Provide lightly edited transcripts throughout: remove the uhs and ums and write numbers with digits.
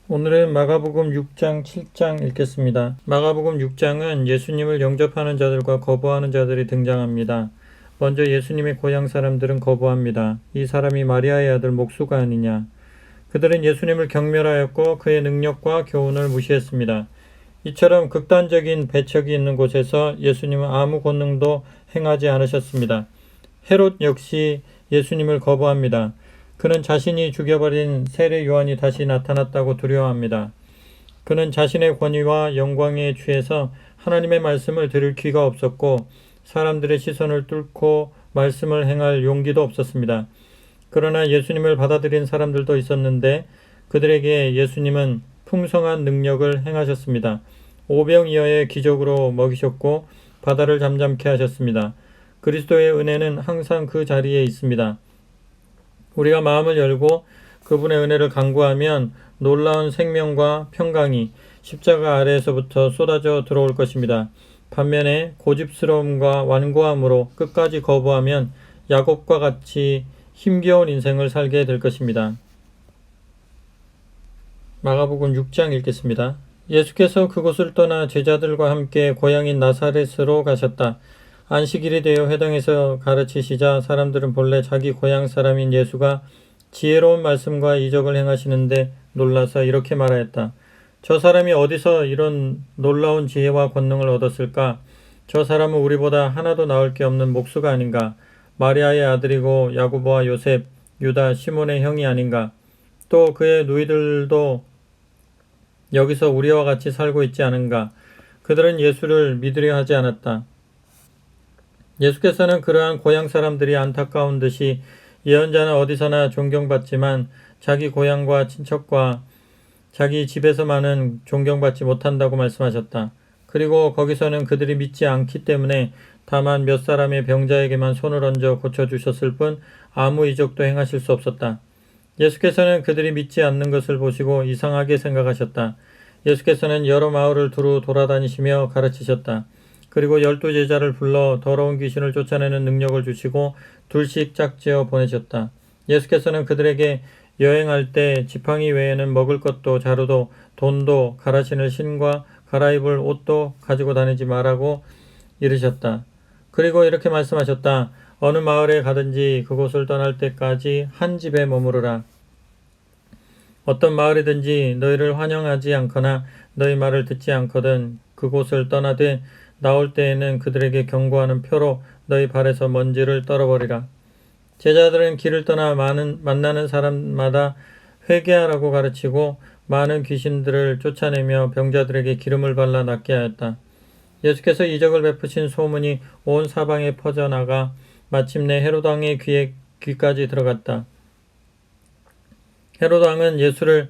오늘은 마가복음 6장, 7장 읽겠습니다. 마가복음 6장은 예수님을 영접하는 자들과 거부하는 자들이 등장합니다. 먼저 예수님의 고향 사람들은 거부합니다. 이 사람이 마리아의 아들 목수가 아니냐. 그들은 예수님을 경멸하였고 그의 능력과 교훈을 무시했습니다. 이처럼 극단적인 배척이 있는 곳에서 예수님은 아무 권능도 행하지 않으셨습니다. 헤롯 역시 예수님을 거부합니다. 그는 자신이 죽여버린 세례 요한이 다시 나타났다고 두려워합니다. 그는 자신의 권위와 영광에 취해서 하나님의 말씀을 들을 귀가 없었고 사람들의 시선을 뚫고 말씀을 행할 용기도 없었습니다. 그러나 예수님을 받아들인 사람들도 있었는데 그들에게 예수님은 풍성한 능력을 행하셨습니다. 오병이어의 기적으로 먹이셨고 바다를 잠잠케 하셨습니다. 그리스도의 은혜는 항상 그 자리에 있습니다. 우리가 마음을 열고 그분의 은혜를 간구하면 놀라운 생명과 평강이 십자가 아래에서부터 쏟아져 들어올 것입니다. 반면에 고집스러움과 완고함으로 끝까지 거부하면 야곱과 같이 힘겨운 인생을 살게 될 것입니다. 마가복음 6장 읽겠습니다. 예수께서 그곳을 떠나 제자들과 함께 고향인 나사렛으로 가셨다. 안식일이 되어 회당에서 가르치시자 사람들은 본래 자기 고향 사람인 예수가 지혜로운 말씀과 이적을 행하시는데 놀라서 이렇게 말하였다. 저 사람이 어디서 이런 놀라운 지혜와 권능을 얻었을까? 저 사람은 우리보다 하나도 나을 게 없는 목수가 아닌가? 마리아의 아들이고 야고보와 요셉, 유다, 시몬의 형이 아닌가? 또 그의 누이들도 여기서 우리와 같이 살고 있지 않은가? 그들은 예수를 믿으려 하지 않았다. 예수께서는 그러한 고향 사람들이 안타까운 듯이 예언자는 어디서나 존경받지만 자기 고향과 친척과 자기 집에서만은 존경받지 못한다고 말씀하셨다. 그리고 거기서는 그들이 믿지 않기 때문에 다만 몇 사람의 병자에게만 손을 얹어 고쳐주셨을 뿐 아무 이적도 행하실 수 없었다. 예수께서는 그들이 믿지 않는 것을 보시고 이상하게 생각하셨다. 예수께서는 여러 마을을 두루 돌아다니시며 가르치셨다. 그리고 12제자를 불러 더러운 귀신을 쫓아내는 능력을 주시고 둘씩 짝지어 보내셨다. 예수께서는 그들에게 여행할 때 지팡이 외에는 먹을 것도 자루도 돈도 갈아 신을 신과 갈아입을 옷도 가지고 다니지 말라고 이르셨다. 그리고 이렇게 말씀하셨다. 어느 마을에 가든지 그곳을 떠날 때까지 한 집에 머무르라. 어떤 마을이든지 너희를 환영하지 않거나 너희 말을 듣지 않거든 그곳을 떠나되 나올 때에는 그들에게 경고하는 표로 너희 발에서 먼지를 떨어버리라. 제자들은 길을 떠나 만나는 사람마다 회개하라고 가르치고 많은 귀신들을 쫓아내며 병자들에게 기름을 발라 낫게 하였다. 예수께서 이적을 베푸신 소문이 온 사방에 퍼져나가 마침내 헤롯 왕의 귀까지 들어갔다. 헤롯 왕은 예수를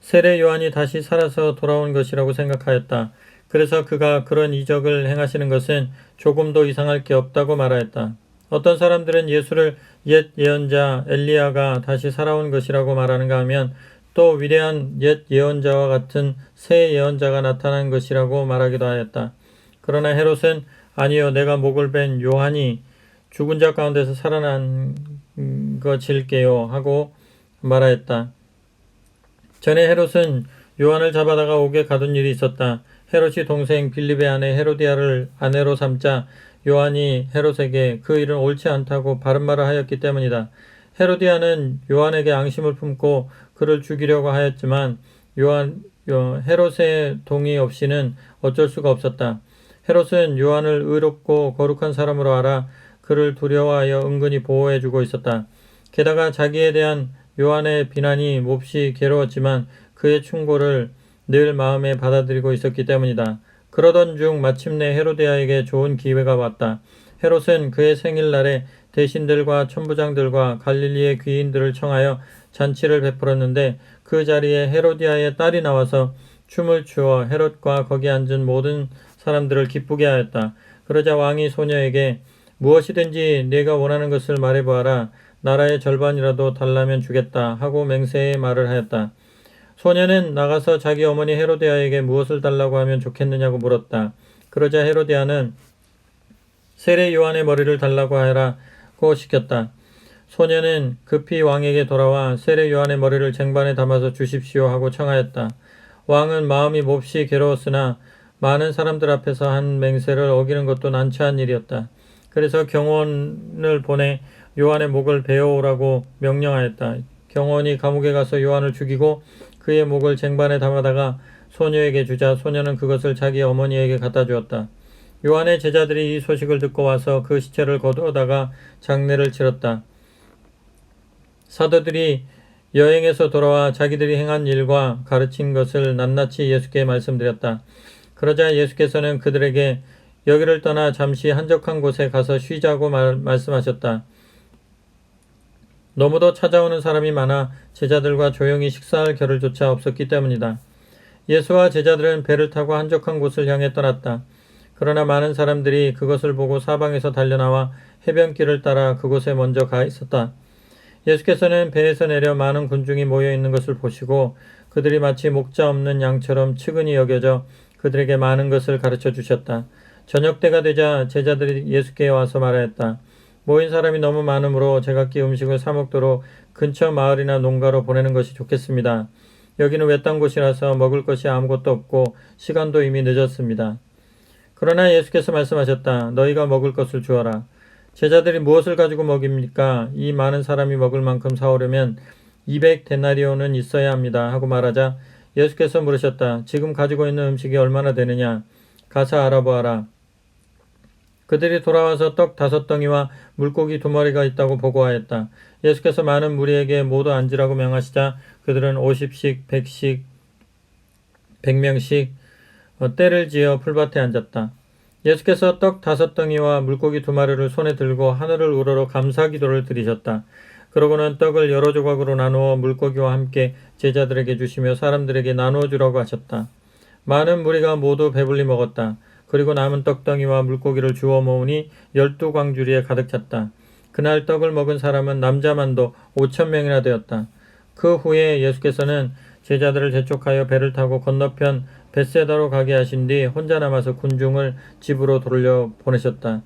세례 요한이 다시 살아서 돌아온 것이라고 생각하였다. 그래서 그가 그런 이적을 행하시는 것은 조금도 이상할 게 없다고 말하였다. 어떤 사람들은 예수를 옛 예언자 엘리야가 다시 살아온 것이라고 말하는가 하면 또 위대한 옛 예언자와 같은 새 예언자가 나타난 것이라고 말하기도 하였다. 그러나 헤롯은 아니요 내가 목을 벤 요한이 죽은 자 가운데서 살아난 것일게요 하고 말하였다. 전에 헤롯은 요한을 잡아다가 옥에 가둔 일이 있었다. 헤롯이 동생 빌립의 아내 헤로디아를 아내로 삼자 요한이 헤롯에게 그 일은 옳지 않다고 바른 말을 하였기 때문이다. 헤로디아는 요한에게 앙심을 품고 그를 죽이려고 하였지만 헤롯의 동의 없이는 어쩔 수가 없었다. 헤롯은 요한을 의롭고 거룩한 사람으로 알아 그를 두려워하여 은근히 보호해주고 있었다. 게다가 자기에 대한 요한의 비난이 몹시 괴로웠지만 그의 충고를 늘 마음에 받아들이고 있었기 때문이다. 그러던 중 마침내 헤로디아에게 좋은 기회가 왔다. 헤롯은 그의 생일날에 대신들과 천부장들과 갈릴리의 귀인들을 청하여 잔치를 베풀었는데 그 자리에 헤로디아의 딸이 나와서 춤을 추어 헤롯과 거기 앉은 모든 사람들을 기쁘게 하였다. 그러자 왕이 소녀에게 무엇이든지 네가 원하는 것을 말해보아라. 나라의 절반이라도 달라면 주겠다 하고 맹세의 말을 하였다. 소녀는 나가서 자기 어머니 헤로디아에게 무엇을 달라고 하면 좋겠느냐고 물었다. 그러자 헤로디아는 세례 요한의 머리를 달라고 하라고 시켰다. 소녀는 급히 왕에게 돌아와 세례 요한의 머리를 쟁반에 담아서 주십시오 하고 청하였다. 왕은 마음이 몹시 괴로웠으나 많은 사람들 앞에서 한 맹세를 어기는 것도 난처한 일이었다. 그래서 경호원을 보내 요한의 목을 베어오라고 명령하였다. 경호원이 감옥에 가서 요한을 죽이고 그의 목을 쟁반에 담아다가 소녀에게 주자 소녀는 그것을 자기 어머니에게 갖다 주었다. 요한의 제자들이 이 소식을 듣고 와서 그 시체를 거두어다가 장례를 치렀다. 사도들이 여행에서 돌아와 자기들이 행한 일과 가르친 것을 낱낱이 예수께 말씀드렸다. 그러자 예수께서는 그들에게 여기를 떠나 잠시 한적한 곳에 가서 쉬자고 말씀하셨다. 너무도 찾아오는 사람이 많아 제자들과 조용히 식사할 겨를조차 없었기 때문이다. 예수와 제자들은 배를 타고 한적한 곳을 향해 떠났다. 그러나 많은 사람들이 그것을 보고 사방에서 달려나와 해변길을 따라 그곳에 먼저 가 있었다. 예수께서는 배에서 내려 많은 군중이 모여 있는 것을 보시고 그들이 마치 목자 없는 양처럼 측은히 여겨져 그들에게 많은 것을 가르쳐 주셨다. 저녁 때가 되자 제자들이 예수께 와서 말하였다. 모인 사람이 너무 많으므로 제각기 음식을 사 먹도록 근처 마을이나 농가로 보내는 것이 좋겠습니다. 여기는 외딴 곳이라서 먹을 것이 아무것도 없고 시간도 이미 늦었습니다. 그러나 예수께서 말씀하셨다. 너희가 먹을 것을 주어라. 제자들이 무엇을 가지고 먹입니까? 이 많은 사람이 먹을 만큼 사오려면 200데나리온은 있어야 합니다. 하고 말하자 예수께서 물으셨다. 지금 가지고 있는 음식이 얼마나 되느냐? 가서 알아보아라. 그들이 돌아와서 떡 5덩이와 물고기 2마리가 있다고 보고하였다. 예수께서 많은 무리에게 모두 앉으라고 명하시자 그들은 50씩, 100씩, 100명씩 때를 지어 풀밭에 앉았다. 예수께서 떡 5덩이와 물고기 2마리를 손에 들고 하늘을 우러러 감사기도를 드리셨다. 그러고는 떡을 여러 조각으로 나누어 물고기와 함께 제자들에게 주시며 사람들에게 나누어 주라고 하셨다. 많은 무리가 모두 배불리 먹었다. 그리고 남은 떡덩이와 물고기를 주워 모으니 12광주리에 가득 찼다. 그날 떡을 먹은 사람은 남자만도 5,000명이나 되었다. 그 후에 예수께서는 제자들을 재촉하여 배를 타고 건너편 벳세다로 가게 하신 뒤 혼자 남아서 군중을 집으로 돌려 보내셨다.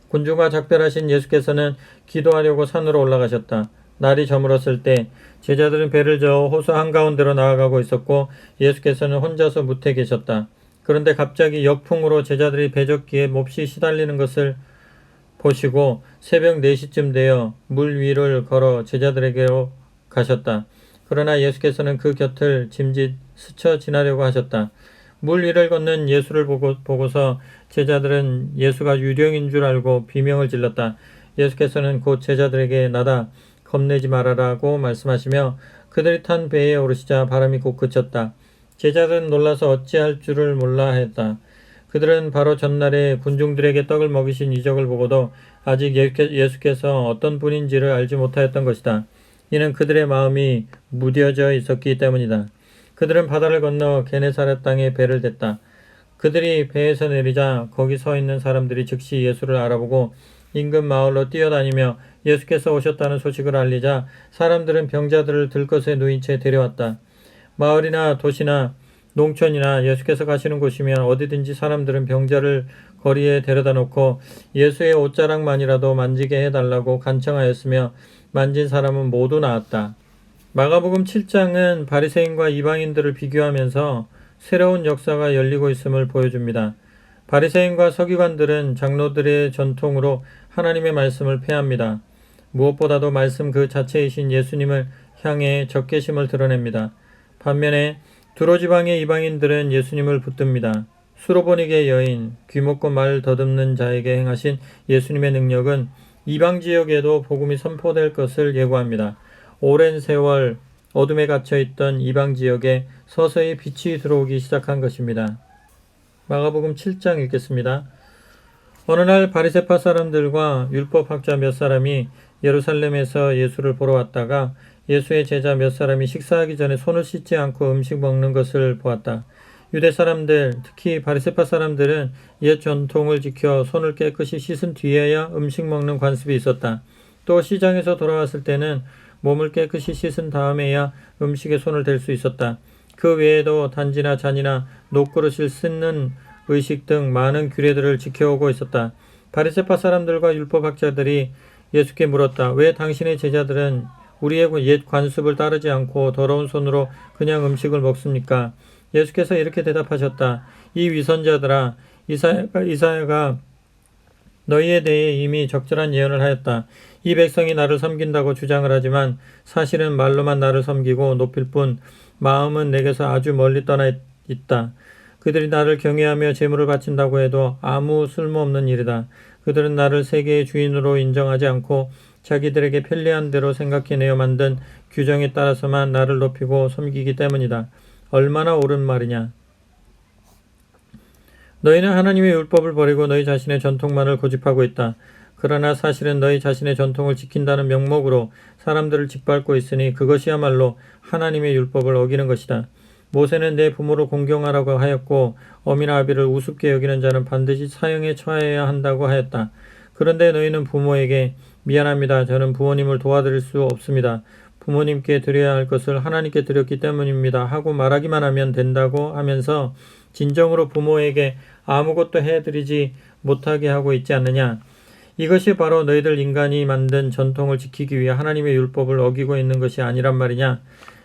군중과 작별하신 예수께서는 기도하려고 산으로 올라가셨다. 날이 저물었을 때 제자들은 배를 저어 호수 한가운데로 나아가고 있었고 예수께서는 혼자서 무태 계셨다. 그런데 갑자기 역풍으로 제자들이 배젓기에 몹시 시달리는 것을 보시고 새벽 4시쯤 되어 물 위를 걸어 제자들에게로 가셨다. 그러나 예수께서는 그 곁을 짐짓 스쳐 지나려고 하셨다. 물 위를 걷는 예수를 보고서 제자들은 예수가 유령인 줄 알고 비명을 질렀다. 예수께서는 곧 제자들에게 나다 겁내지 말아라고 말씀하시며 그들이 탄 배에 오르시자 바람이 곧 그쳤다. 제자들은 놀라서 어찌할 줄을 몰라 했다. 그들은 바로 전날에 군중들에게 떡을 먹이신 이적을 보고도 아직 예수께서 어떤 분인지를 알지 못하였던 것이다. 이는 그들의 마음이 무뎌져 있었기 때문이다. 그들은 바다를 건너 게네사렛 땅에 배를 댔다. 그들이 배에서 내리자 거기 서 있는 사람들이 즉시 예수를 알아보고 인근 마을로 뛰어다니며 예수께서 오셨다는 소식을 알리자 사람들은 병자들을 들것에 누인 채 데려왔다. 마을이나 도시나 농촌이나 예수께서 가시는 곳이면 어디든지 사람들은 병자를 거리에 데려다 놓고 예수의 옷자락만이라도 만지게 해달라고 간청하였으며 만진 사람은 모두 나았다. 마가복음 7장은 바리새인과 이방인들을 비교하면서 새로운 역사가 열리고 있음을 보여줍니다. 바리새인과 서기관들은 장로들의 전통으로 하나님의 말씀을 폐합니다. 무엇보다도 말씀 그 자체이신 예수님을 향해 적개심을 드러냅니다. 반면에 두로지방의 이방인들은 예수님을 붙듭니다. 수로보닉의 여인, 귀먹고 말 더듬는 자에게 행하신 예수님의 능력은 이방 지역에도 복음이 선포될 것을 예고합니다. 오랜 세월 어둠에 갇혀있던 이방 지역에 서서히 빛이 들어오기 시작한 것입니다. 마가복음 7장 읽겠습니다. 어느 날 바리새파 사람들과 율법학자 몇 사람이 예루살렘에서 예수를 보러 왔다가 예수의 제자 몇 사람이 식사하기 전에 손을 씻지 않고 음식 먹는 것을 보았다. 유대 사람들, 특히 바리새파 사람들은 옛 전통을 지켜 손을 깨끗이 씻은 뒤에야 음식 먹는 관습이 있었다. 또 시장에서 돌아왔을 때는 몸을 깨끗이 씻은 다음에야 음식에 손을 댈 수 있었다. 그 외에도 단지나 잔이나 녹그릇을 씻는 의식 등 많은 규례들을 지켜오고 있었다. 바리새파 사람들과 율법학자들이 예수께 물었다. 왜 당신의 제자들은 우리의 옛 관습을 따르지 않고 더러운 손으로 그냥 음식을 먹습니까? 예수께서 이렇게 대답하셨다. 이 위선자들아, 이사야가 너희에 대해 이미 적절한 예언을 하였다. 이 백성이 나를 섬긴다고 주장을 하지만 사실은 말로만 나를 섬기고 높일 뿐 마음은 내게서 아주 멀리 떠나 있다. 그들이 나를 경외하며 제물을 바친다고 해도 아무 쓸모없는 일이다. 그들은 나를 세계의 주인으로 인정하지 않고 자기들에게 편리한 대로 생각해내어 만든 규정에 따라서만 나를 높이고 섬기기 때문이다. 얼마나 옳은 말이냐. 너희는 하나님의 율법을 버리고 너희 자신의 전통만을 고집하고 있다. 그러나 사실은 너희 자신의 전통을 지킨다는 명목으로 사람들을 짓밟고 있으니 그것이야말로 하나님의 율법을 어기는 것이다. 모세는 내 부모를 공경하라고 하였고 어미나 아비를 우습게 여기는 자는 반드시 사형에 처해야 한다고 하였다. 그런데 너희는 부모에게 미안합니다. 저는 부모님을 도와드릴 수 없습니다. 부모님께 드려야 할 것을 하나님께 드렸기 때문입니다. 하고 말하기만 하면 된다고 하면서 진정으로 부모에게 아무것도 해드리지 못하게 하고 있지 않느냐. 이것이 바로 너희들 인간이 만든 전통을 지키기 위해 하나님의 율법을 어기고 있는 것이 아니란 말이냐.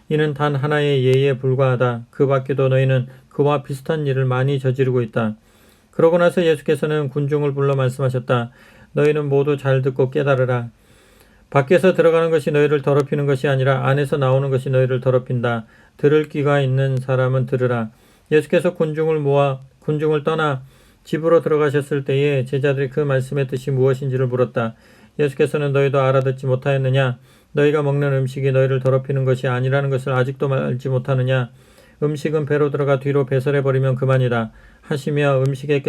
이는 단 하나의 예에 불과하다. 그 밖에도 너희는 그와 비슷한 일을 많이 저지르고 있다. 그러고 나서 예수께서는 군중을 불러 말씀하셨다. 너희는 모두 잘 듣고 깨달으라. 밖에서 들어가는 것이 너희를 더럽히는 것이 아니라 안에서 나오는 것이 너희를 더럽힌다. 들을 귀가 있는 사람은 들으라. 예수께서 군중을 떠나 집으로 들어가셨을 때에 제자들이 그 말씀의 뜻이 무엇인지를 물었다. 예수께서는 너희도 알아듣지 못하였느냐? 너희가 먹는 음식이 너희를 더럽히는 것이 아니라는 것을 아직도 알지 못하느냐? 음식은 배로 들어가 뒤로 배설해버리면 그만이다. 하시며 음식의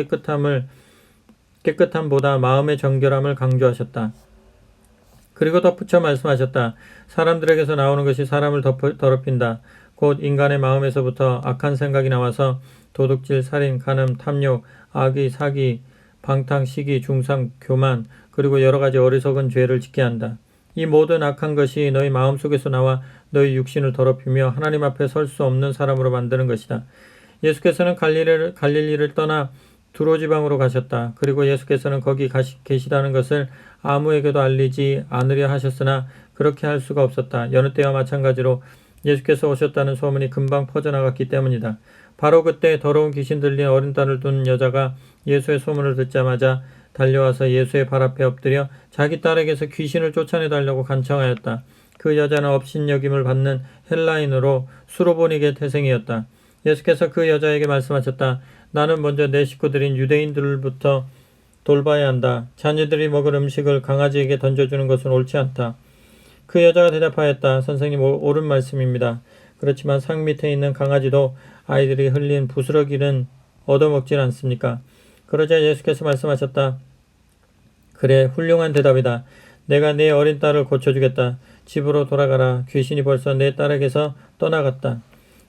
깨끗함보다 마음의 정결함을 강조하셨다. 그리고 덧붙여 말씀하셨다. 사람들에게서 나오는 것이 사람을 더럽힌다. 곧 인간의 마음에서부터 악한 생각이 나와서 도둑질, 살인, 간음, 탐욕, 악의, 사기, 방탕, 시기, 중상, 교만, 그리고 여러 가지 어리석은 죄를 짓게 한다. 이 모든 악한 것이 너희 마음속에서 나와 너희 육신을 더럽히며 하나님 앞에 설 수 없는 사람으로 만드는 것이다. 예수께서는 갈릴리를 떠나 두로 지방으로 가셨다. 그리고 예수께서는 거기 계시다는 것을 아무에게도 알리지 않으려 하셨으나 그렇게 할 수가 없었다. 여느 때와 마찬가지로 예수께서 오셨다는 소문이 금방 퍼져나갔기 때문이다. 바로 그때 더러운 귀신 들린 어린 딸을 둔 여자가 예수의 소문을 듣자마자 달려와서 예수의 발 앞에 엎드려 자기 딸에게서 귀신을 쫓아내달라고 간청하였다. 그 여자는 업신여김을 받는 헬라인으로 수로보닉의 태생이었다. 예수께서 그 여자에게 말씀하셨다. 나는 먼저 내 식구들인 유대인들부터 돌봐야 한다. 자녀들이 먹을 음식을 강아지에게 던져주는 것은 옳지 않다. 그 여자가 대답하였다. 선생님, 옳은 말씀입니다. 그렇지만 상 밑에 있는 강아지도 아이들이 흘린 부스러기는 얻어먹질 않습니까? 그러자 예수께서 말씀하셨다. 그래, 훌륭한 대답이다. 내가 내 어린 딸을 고쳐주겠다. 집으로 돌아가라. 귀신이 벌써 내 딸에게서 떠나갔다.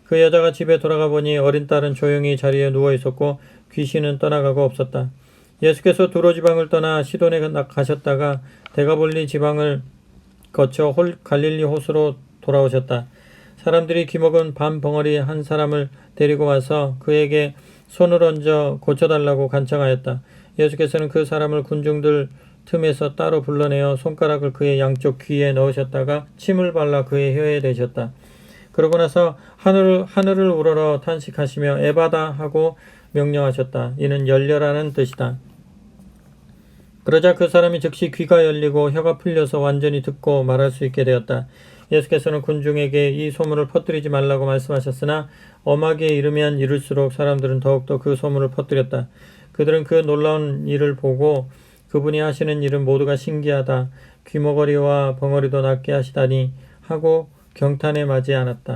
그 여자가 집에 돌아가 보니 어린 딸은 조용히 자리에 누워 있었고 귀신은 떠나가고 없었다. 예수께서 두로 지방을 떠나 시돈에 가셨다가 데가볼리 지방을 거쳐 갈릴리 호수로 돌아오셨다. 사람들이 귀먹은 밤 벙어리 한 사람을 데리고 와서 그에게 손을 얹어 고쳐달라고 간청하였다. 예수께서는 그 사람을 군중들 틈에서 따로 불러내어 손가락을 그의 양쪽 귀에 넣으셨다가 침을 발라 그의 혀에 대셨다. 그러고 나서 하늘을 우러러 탄식하시며 에바다 하고 명령하셨다. 이는 열려라는 뜻이다. 그러자 그 사람이 즉시 귀가 열리고 혀가 풀려서 완전히 듣고 말할 수 있게 되었다. 예수께서는 군중에게 이 소문을 퍼뜨리지 말라고 말씀하셨으나 엄하게 이르면 이를수록 사람들은 더욱더 그 소문을 퍼뜨렸다. 그들은 그 놀라운 일을 보고 그분이 하시는 일은 모두가 신기하다. 귀머거리와 벙어리도 낫게 하시다니 하고 경탄에 맞지 않았다.